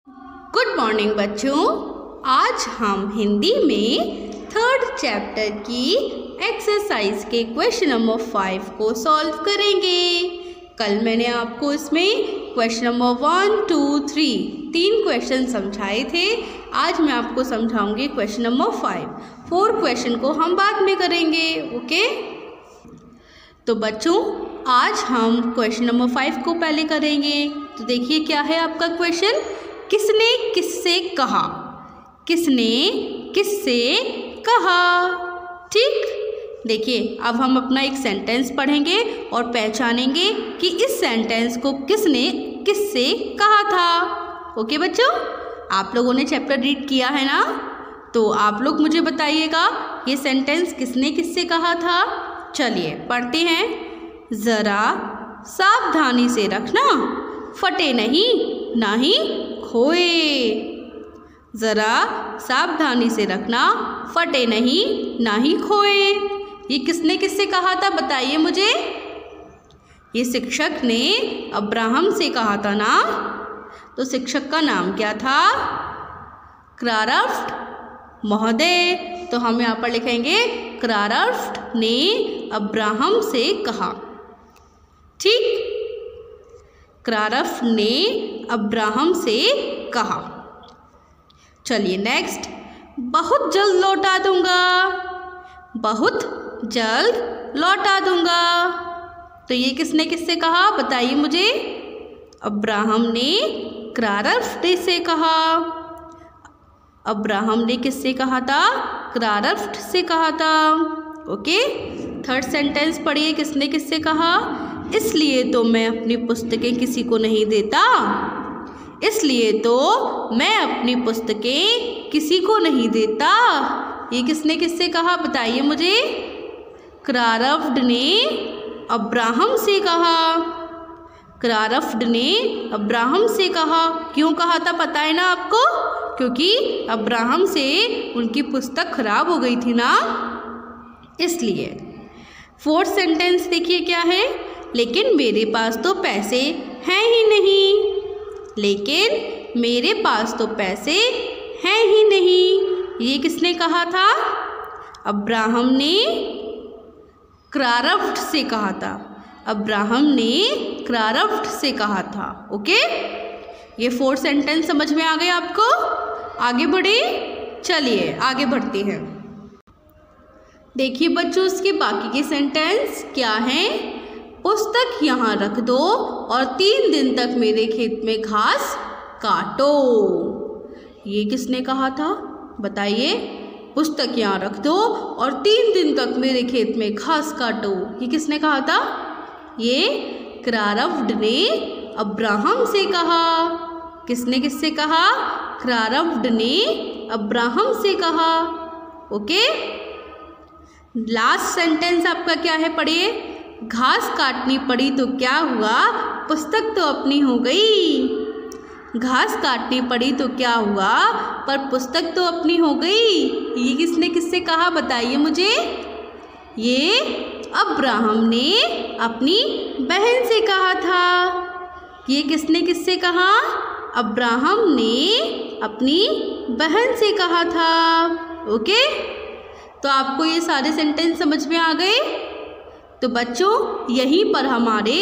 Good morning बच्चों, आज हम हिंदी में थर्ड चैप्टर की एक्सरसाइज के क्वेश्चन नंबर 5 को सॉल्व करेंगे। कल मैंने आपको इसमें क्वेश्चन नंबर 1, 2, 3 तीन क्वेश्चन समझाए थे। आज मैं आपको समझाऊंगी क्वेश्चन नंबर 5। 4 क्वेश्चन को हम बाद में करेंगे। ओके, तो बच्चों आज हम क्वेश्चन नंबर 5 को पहले करेंगे। तो देखिए क्या है आपका क्वेश्चन। किसने किससे कहा? किसने किससे कहा? ठीक, देखिए अब हम अपना एक सेंटेंस पढ़ेंगे और पहचानेंगे कि इस सेंटेंस को किसने किससे कहा था। ओके बच्चों, आप लोगों ने चैप्टर रीड किया है ना, तो आप लोग मुझे बताइएगा ये सेंटेंस किसने किससे कहा था। चलिए पढ़ते हैं। ज़रा सावधानी से रखना, फटे नहीं ना ही खोए। ज़रा सावधानी से रखना, फटे नहीं ना ही खोए। ये किसने किससे कहा था बताइए मुझे। ये शिक्षक ने अब्राहम से कहा था ना, तो शिक्षक का नाम क्या था? क्राफ्ट महोदय। तो हम यहाँ पर लिखेंगे क्राफ्ट ने अब्राहम से कहा। ठीक, क्राफ्ट ने अब्राहम से कहा। चलिए नेक्स्ट। बहुत जल्द लौटा दूंगा, बहुत जल्द लौटा दूंगा। तो ये किसने किससे कहा बताइए मुझे। अब्राहम ने क्राफ्ट से कहा। अब्राहम ने किससे कहा था? क्राफ्ट से कहा था। ओके, थर्ड सेंटेंस पढ़िए। किसने किससे कहा? इसलिए तो मैं अपनी पुस्तकें किसी को नहीं देता। इसलिए तो मैं अपनी पुस्तकें किसी को नहीं देता। ये किसने किससे कहा बताइए मुझे। क्राफ्ट ने अब्राहम से कहा। क्राफ्ट ने अब्राहम से कहा। क्यों कहा था पता है ना आपको? क्योंकि अब्राहम से उनकी पुस्तक खराब हो गई थी ना, इसलिए। फोर्थ सेंटेंस देखिए क्या है। लेकिन मेरे पास तो पैसे हैं ही नहीं। लेकिन मेरे पास तो पैसे हैं ही नहीं। ये किसने कहा था? अब्राहम ने क्राफ्ट से कहा था। अब्राहम ने क्राफ्ट से कहा था। ओके, ये फोर्थ सेंटेंस समझ में आ गया आपको? आगे बढ़े। चलिए आगे बढ़ते हैं। देखिए बच्चों उसके बाकी के सेंटेंस क्या हैं। पुस्तक यहाँ रख दो और 3 दिन तक मेरे खेत में घास काटो। ये किसने कहा था बताइए। पुस्तक यहाँ रख दो और 3 दिन तक मेरे खेत में घास काटो। ये किसने कहा था? ये क्राफ्ट ने अब्राहम से कहा। किसने किससे कहा? क्राफ्ट ने अब्राहम से कहा। ओके, लास्ट सेंटेंस आपका क्या है पढ़िए। घास काटनी पड़ी तो क्या हुआ, पुस्तक तो अपनी हो गई। घास काटनी पड़ी तो क्या हुआ, पर पुस्तक तो अपनी हो गई। ये किसने किससे कहा बताइए मुझे। ये अब्राहम ने अपनी बहन से कहा था। ये किसने किससे कहा? अब्राहम ने अपनी बहन से कहा था। ओके, तो आपको ये सारे सेंटेंस समझ में आ गए। तो बच्चों यहीं पर हमारे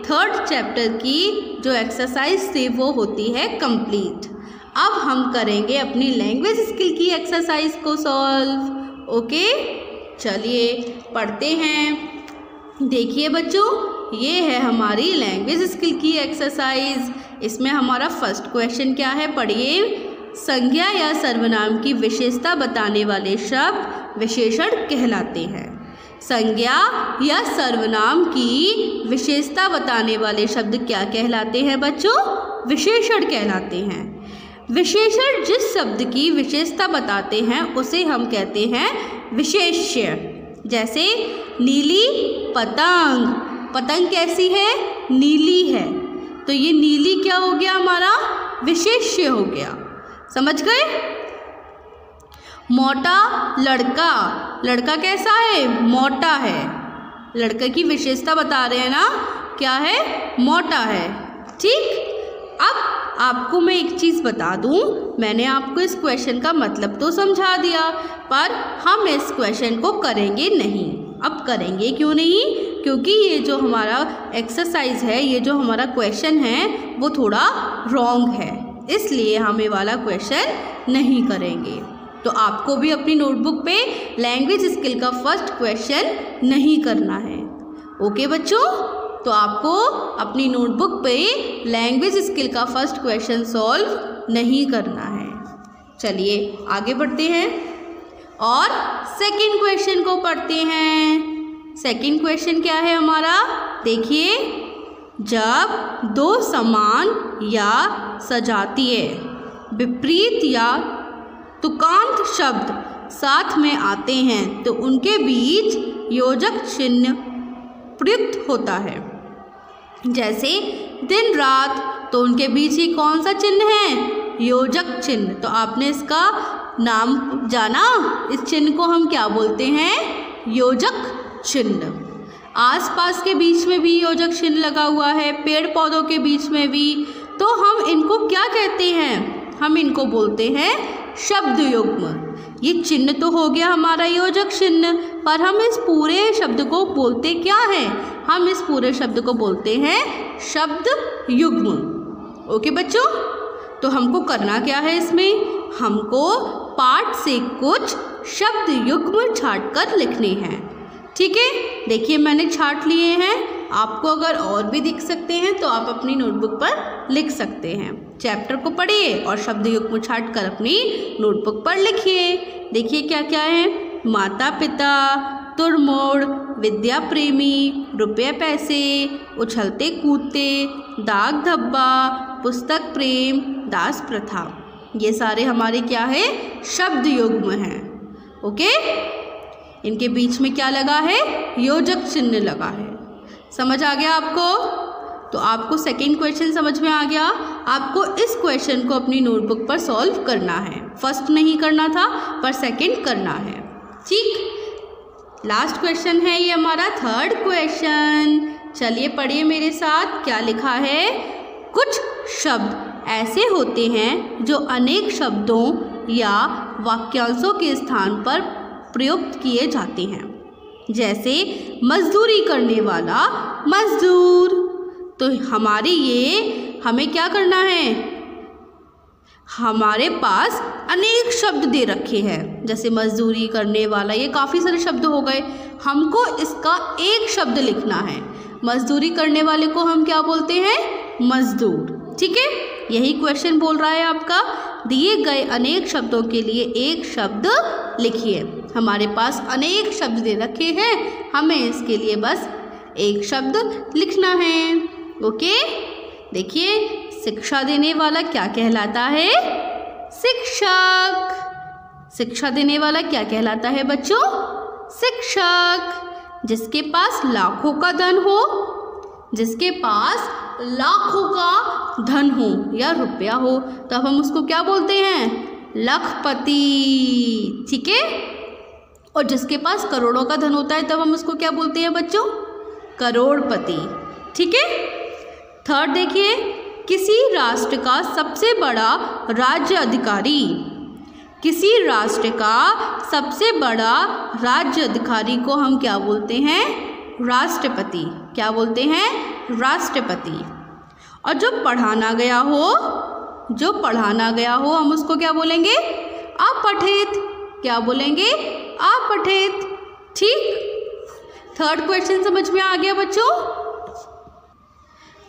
थर्ड चैप्टर की जो एक्सरसाइज थी वो होती है कंप्लीट। अब हम करेंगे अपनी लैंग्वेज स्किल की एक्सरसाइज को सॉल्व। ओके, चलिए पढ़ते हैं। देखिए बच्चों ये है हमारी लैंग्वेज स्किल की एक्सरसाइज। इसमें हमारा फर्स्ट क्वेश्चन क्या है पढ़िए। संज्ञा या सर्वनाम की विशेषता बताने वाले शब्द विशेषण कहलाते हैं। संज्ञा या सर्वनाम की विशेषता बताने वाले शब्द क्या कहलाते हैं बच्चों? विशेषण कहलाते हैं। विशेषण जिस शब्द की विशेषता बताते हैं उसे हम कहते हैं विशेष्य। जैसे नीली पतंग। पतंग कैसी है? नीली है। तो ये नीली क्या हो गया हमारा? विशेष्य हो गया। समझ गए? मोटा लड़का। लड़का कैसा है? मोटा है। लड़के की विशेषता बता रहे हैं ना, क्या है? मोटा है। ठीक, अब आपको मैं एक चीज़ बता दूं, मैंने आपको इस क्वेश्चन का मतलब तो समझा दिया, पर हम इस क्वेश्चन को करेंगे नहीं। अब करेंगे क्यों नहीं? क्योंकि ये जो हमारा एक्सरसाइज है, ये जो हमारा क्वेश्चन है वो थोड़ा रॉन्ग है, इसलिए हम ये वाला क्वेश्चन नहीं करेंगे। तो आपको भी अपनी नोटबुक पे लैंग्वेज स्किल का फर्स्ट क्वेश्चन नहीं करना है। ओके बच्चों, तो आपको अपनी नोटबुक पे लैंग्वेज स्किल का फर्स्ट क्वेश्चन सॉल्व नहीं करना है। चलिए आगे बढ़ते हैं और सेकंड क्वेश्चन को पढ़ते हैं। सेकंड क्वेश्चन क्या है हमारा? देखिए, जब दो समान या सजातीय, विपरीत या तुकांत शब्द साथ में आते हैं तो उनके बीच योजक चिन्ह प्रयुक्त होता है। जैसे दिन रात, तो उनके बीच ही कौन सा चिन्ह है? योजक चिन्ह। तो आपने इसका नाम जाना, इस चिन्ह को हम क्या बोलते हैं? योजक चिन्ह। आसपास के बीच में भी योजक चिन्ह लगा हुआ है, पेड़ पौधों के बीच में भी, तो हम इनको क्या कहते हैं? हम इनको बोलते हैं शब्द युग्म। ये चिन्ह तो हो गया हमारा योजक चिन्ह, पर हम इस पूरे शब्द को बोलते क्या हैं? हम इस पूरे शब्द को बोलते हैं शब्द युग्म। ओके बच्चों, तो हमको करना क्या है इसमें? हमको पाठ से कुछ शब्द युग्म छाट कर लिखने हैं। ठीक है, देखिए मैंने छाट लिए हैं। आपको अगर और भी दिख सकते हैं तो आप अपनी नोटबुक पर लिख सकते हैं। चैप्टर को पढ़िए और शब्द युग्म छाट कर अपनी नोटबुक पर लिखिए। देखिए क्या क्या है? माता पिता, तुरमोड़, विद्या प्रेमी, रुपये पैसे, उछलते कूदते, दाग धब्बा, पुस्तक प्रेम, दास प्रथा, ये सारे हमारे क्या है? शब्द युग्म हैं। ओके, इनके बीच में क्या लगा है? योजक चिन्ह लगा है। समझ आ गया आपको? तो आपको सेकंड क्वेश्चन समझ में आ गया। आपको इस क्वेश्चन को अपनी नोटबुक पर सॉल्व करना है। फर्स्ट नहीं करना था, पर सेकंड करना है। ठीक, लास्ट क्वेश्चन है ये हमारा थर्ड क्वेश्चन। चलिए पढ़िए मेरे साथ, क्या लिखा है? कुछ शब्द ऐसे होते हैं जो अनेक शब्दों या वाक्यांशों के स्थान पर प्रयुक्त किए जाते हैं। जैसे मजदूरी करने वाला, मजदूर। तो हमें क्या करना है? हमारे पास अनेक शब्द दे रखे हैं, जैसे मजदूरी करने वाला, ये काफ़ी सारे शब्द हो गए। हमको इसका एक शब्द लिखना है। मजदूरी करने वाले को हम क्या बोलते हैं? मजदूर। ठीक है, यही क्वेश्चन बोल रहा है आपका। दिए गए अनेक शब्दों के लिए एक शब्द लिखिए। हमारे पास अनेक शब्द दे रखे हैं, हमें इसके लिए बस एक शब्द लिखना है। ओके, देखिए, शिक्षा देने वाला क्या कहलाता है? शिक्षक। शिक्षा देने वाला क्या कहलाता है बच्चों? शिक्षक। जिसके पास लाखों का धन हो, जिसके पास लाखों का धन हो या रुपया हो, तब हम उसको क्या बोलते हैं? लखपति। ठीक है, और जिसके पास करोड़ों का धन होता है तब हम उसको क्या बोलते हैं बच्चों? करोड़पति। ठीक है। थर्ड देखिए, किसी राष्ट्र का सबसे बड़ा राज्य अधिकारी, किसी राष्ट्र का सबसे बड़ा राज्य अधिकारी को हम क्या बोलते हैं? राष्ट्रपति। क्या बोलते हैं? राष्ट्रपति। और जो पढ़ाना गया हो, जो पढ़ाना गया हो, हम उसको क्या बोलेंगे? अपठित। क्या बोलेंगे? अपठित। ठीक, थर्ड क्वेश्चन समझ में आ गया बच्चों?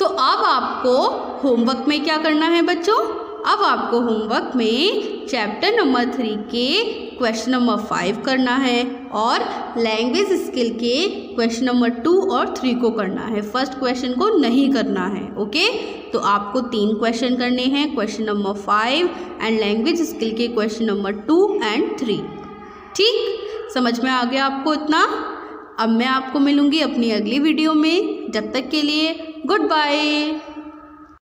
तो अब आपको होमवर्क में क्या करना है बच्चों? अब आपको होमवर्क में चैप्टर नंबर 3 के क्वेश्चन नंबर 5 करना है और लैंग्वेज स्किल के क्वेश्चन नंबर 2 और 3 को करना है। फर्स्ट क्वेश्चन को नहीं करना है। ओके, तो आपको 3 क्वेश्चन करने हैं, question number 5 and language skill के क्वेश्चन नंबर 2 एंड 3। ठीक, समझ में आ गया आपको इतना? अब मैं आपको मिलूँगी अपनी अगली वीडियो में। जब तक के लिए गुड बाय।